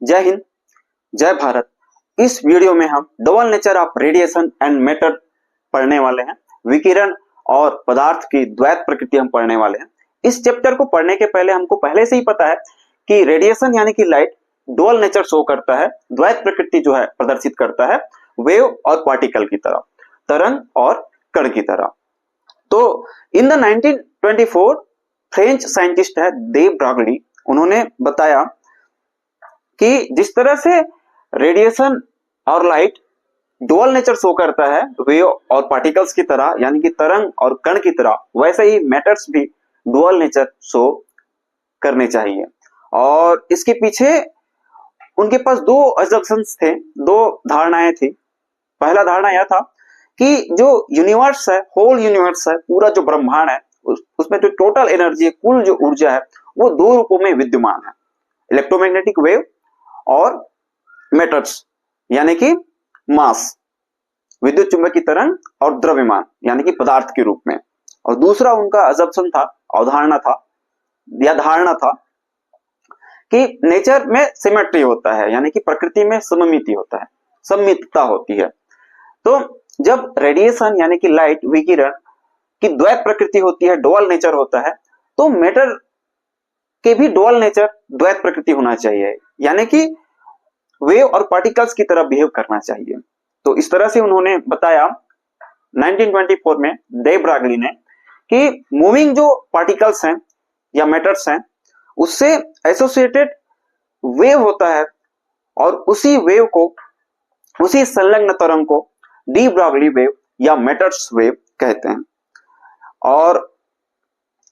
जय हिंद, जय भारत। इस वीडियो में हम double nature of radiation and matter पढ़ने वाले हैं। विकिरण और पदार्थ की द्वैत प्रकृति हम पढ़ने वाले हैं। इस चैप्टर को पढ़ने के पहले हमको पहले से ही पता है कि रेडिएशन यानी कि लाइट डुअल नेचर शो करता है, द्वैत प्रकृति जो है प्रदर्शित करता है, वेव और पार्टिकल की तरह, तरंग और कण की तरह। तो इन द 1924 फ्रेंच साइंटिस्ट है देव ब्रागली, उन्होंने बताया कि जिस तरह से रेडिएशन और लाइट डुअल नेचर शो करता है वेव और पार्टिकल्स की तरह यानी कि तरंग और कण की तरह, वैसे ही मैटर्स भी डुअल नेचर शो करने चाहिए। और इसके पीछे उनके पास दो अजम्पशंस थे, दो धारणाएं थी। पहला धारणा यह था कि जो यूनिवर्स है, होल यूनिवर्स है, पूरा जो ब्रह्मांड है, उसमें जो टोटल एनर्जी है, कुल जो ऊर्जा है, वो दो रूपों में विद्यमान है, इलेक्ट्रोमैग्नेटिक वेव और मैटर्स यानी कि मास, विद्युत चुंबकीय तरंग और द्रव्यमान यानी कि पदार्थ के रूप में। और दूसरा उनका अजम्पशन था, अवधारणा था या धारणा था कि नेचर में सिमेट्री होता है यानी कि प्रकृति में सममिति होता है, सममितता होती है। तो जब रेडिएशन यानी कि लाइट, विकिरण की द्वैत प्रकृति होती है, डुअल नेचर होता है, तो मैटर के भी डुअल नेचर, द्वैत प्रकृति होना चाहिए यानी कि वेव और पार्टिकल्स की तरह बिहेव करना चाहिए। तो इस तरह से उन्होंने बताया 1924 में देव ब्रागली ने कि मूविंग जो पार्टिकल्स हैं या मैटर्स हैं उससे एसोसिएटेड वेव होता है और उसी वेव को, उसी संलग्न तरंग को डी ब्रागली वेव या मैटर्स वेव कहते हैं। और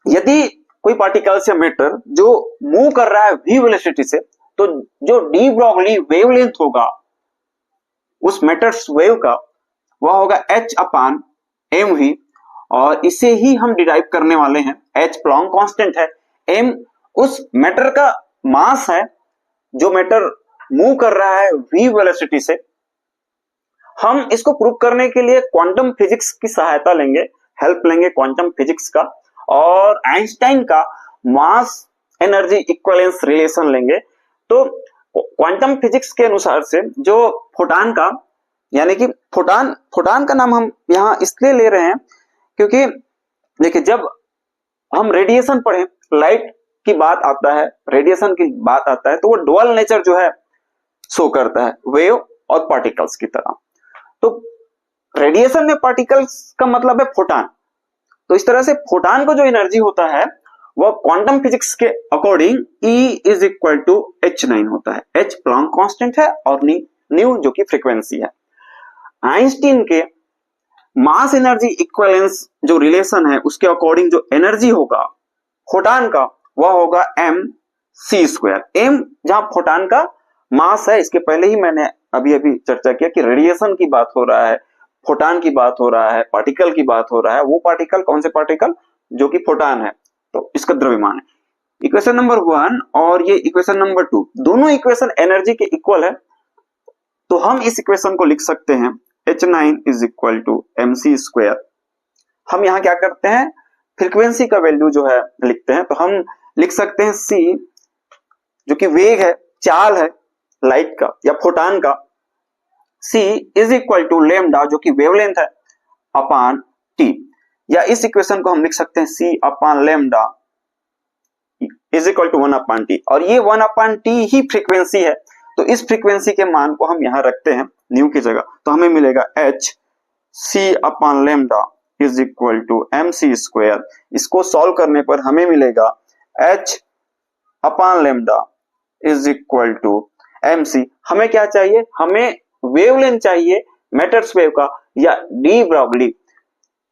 यदि कोई पार्टिकल्स या मैटर जो मूव कर रहा है v वेलोसिटी से, तो जो डी ब्रॉगली वेवलेंथ होगा उस मैटर्स वेव का, वह होगा h/mv। और इसे ही हम डिराइव करने वाले हैं। h प्लॉन्क कांस्टेंट है, m उस मैटर का मास है जो मैटर मूव कर रहा है v वेलोसिटी से। हम इसको प्रूव करने के लिए क्वांटम फिजिक्स की सहायता लेंगे, हेल्प लेंगे क्वांटम फिजिक्स का, और आइंस्टाइन का मास एनर्जी इक्विवेलेंस रिलेशन लेंगे। तो क्वांटम फिजिक्स के अनुसार से जो फोटॉन का, यानी कि फोटॉन का नाम हम यहां इसलिए ले रहे हैं क्योंकि देखिए, जब हम रेडिएशन पढ़े, लाइट की बात आता है, रेडिएशन की बात आता है, तो वो डुअल नेचर जो है शो करता है, वेव और पार्टिकल्स की तरह। तो रेडिएशन में पार्टिकल्स का मतलब है फोटॉन। तो इस तरह से फोटॉन को जो एनर्जी होता है वह क्वांटम फिजिक्स के according E is equal to h9 होता है। h प्लॉन्क कांस्टेंट है और न्यू जो कि फ्रीक्वेंसी है। आइंस्टीन के मास एनर्जी इक्विवेलेंस जो रिलेशन है उसके अकॉर्डिंग जो एनर्जी होगा फोटॉन का वह होगा mc²। m जहां फोटॉन का मास है, इसके पहले ही मैंने अभी चर्चा किया कि रेडिएशन की बात हो रहा है, फोटॉन की बात हो रहा है, पार्टिकल की बात हो रहा है। वो पार्टिकल कौन से पार्टिकल? जो कि फोटॉन है, तो इसका द्रव्यमान है। इक्वेशन नंबर 1 और ये इक्वेशन नंबर 2, दोनों इक्वेशन एनर्जी के इक्वल है। तो हम इस इक्वेशन को लिख सकते हैं h9 is equal to mc²। हम यहाँ क्या करते हैं, फ्रीक्वेंसी का वैल्यू जो है लिखते हैं। तो हम लिख सकते हैं c जो कि वेग है, चाल है लाइट का या फोटॉन का, c is equal to lambda जो कि वेवलेंथ है अपॉन t। या इस इक्वेशन को हम लिख सकते हैं c upon lambda is equal to 1/t। और ये 1/t ही फ्रीक्वेंसी है। तो इस फ्रीक्वेंसी के मान को हम यहां रखते हैं न्यू की जगह, तो हमें मिलेगा h c upon lambda is equal to mc²। इसको सॉल्व करने पर हमें मिलेगा h upon lambda is equal to mc। हमें क्या चाहिए? हमें वेवलेंथ चाहिए मैटर्स वेव का या डी ब्रॉगली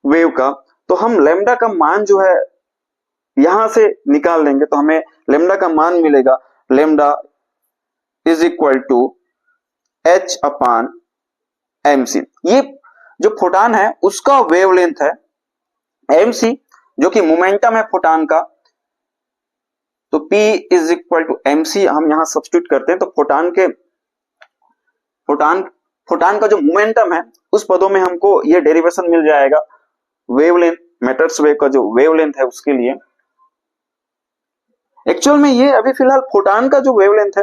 वेव का। तो हम लेमडा का मान जो है यहां से निकाल लेंगे, तो हमें लेमडा का मान मिलेगा, lambda is equal to h upon mc। ये जो फोटॉन है उसका वेवलेंथ है mc जो कि मोमेंटम है फोटॉन का। तो p is equal to mc हम यहां सब्स्टिट्यूट करते हैं, तो फोटॉन का जो मोमेंटम है उस पदों में हमको ये डेरिवेशन मिल जाएगा वेवलेंथ, मैटर्स वेव का जो वेवलेंथ है उसके लिए। एक्चुअल में ये अभी फिलहाल फोटॉन का जो वेवलेंथ है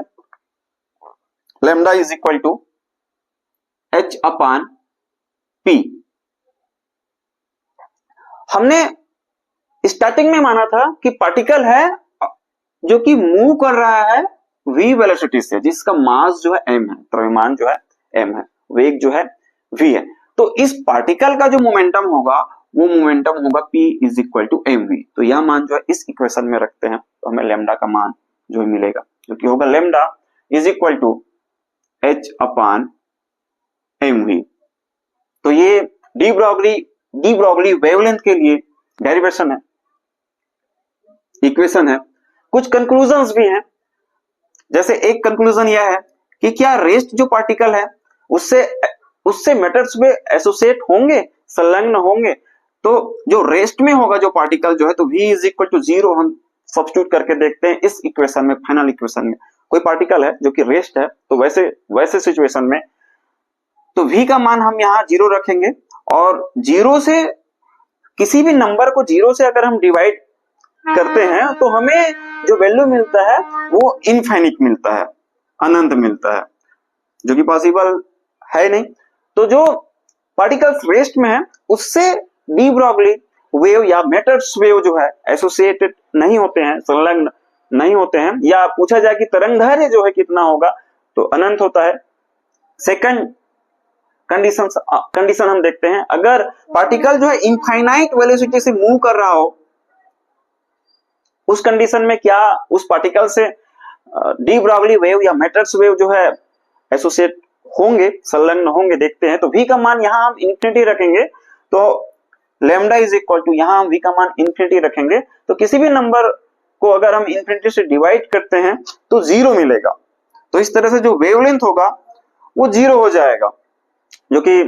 lambda is equal to h upon p। हमने स्टार्टिंग में माना था कि पार्टिकल है जो कि मूव कर रहा है v वेलोसिटी से, जिसका मास जो है m है, द्रव्यमान जो है m है, वेग जो है v है। तो इस पार्टिकल का जो मोमेंटम होगा वो मोमेंटम होगा p is equal to mv। तो यह मान जो है इस इक्वेशन में रखते हैं तो हमें लैम्डा का मान जो है मिलेगा, जो कि होगा lambda is equal to h upon mv। तो ये डी ब्रॉगली वेवलेंथ के लिए डेरिवेशन है, इक्वेशन है। कुछ कंक्लूजन्स भी हैं, जैसे एक कंक्लूजन यह है कि क्या रेस्ट जो पार्टिकल है उससे मैटर्स में एसोसिएट होंगे, संलग्न होंगे। तो जो रेस्ट में होगा जो पार्टिकल जो है, तो v इज इक्वल टू 0 हम सब्स्टिट्यूट करके देखते हैं इस इक्वेशन में, फाइनल इक्वेशन में। कोई पार्टिकल है जो कि रेस्ट है, तो वैसे सिचुएशन में तो v का मान हम यहाँ 0 रखेंगे, और 0 से किसी भी नंबर को 0 से अगर हम डिवाइड करते हैं तो हमें जो वैल्यू मिलता है वो इनफाइनिट मिलता है, अनंत मिलता है, जो कि पॉसिबल है नहीं। तो जो पार्टिकल्स रेस्ट में है उससे डी ब्रॉगली वेव या मैटर्स वेव जो है एसोसिएटेड नहीं होते हैं, संलग्न नहीं होते हैं। या पूछा जाए कि तरंगदैर्घ्य जो है कितना होगा, तो अनंत होता है। सेकंड कंडीशन हम देखते हैं, अगर पार्टिकल जो है इनफाइनाइट वेलोसिटी से मूव कर रहा हो, उस कंडीशन में क्या उस पार्टिकल से डी ब्रॉगली वेव या मैटर्स वेव जो है एसोसिएट होंगे, संलग्न होंगे, देखते हैं। तो v का मान यहां हम इंफिनिटी रखेंगे, तो लैम्डा इज इक्वल टू यहां हम v का मान इंफिनिटी रखेंगे, तो किसी भी नंबर को अगर हम इंफिनिटी से डिवाइड करते हैं तो 0 मिलेगा। तो इस तरह से जो वेवलेंथ होगा वो 0 हो जाएगा, जो कि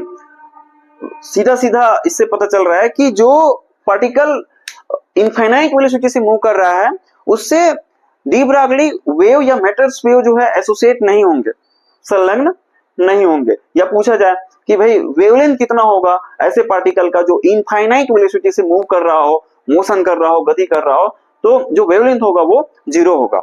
सीधा सीधा इससे पता चल रहा है कि जो पार्टिकल इनफाइनाइट वेलोसिटी से मूव कर रहा है उससे डी ब्रॉगली वेव या मैटर्स वेव जो है एसोसिएट नहीं होंगे, संलग्न नहीं होंगे। या पूछा जाए कि भाई वेवलेंथ कितना होगा ऐसे पार्टिकल का जो इनफाइनाइट वेलोसिटी से मूव कर रहा हो, मोशन कर रहा हो, गति कर रहा हो, तो जो वेवलेंथ होगा वो 0 होगा।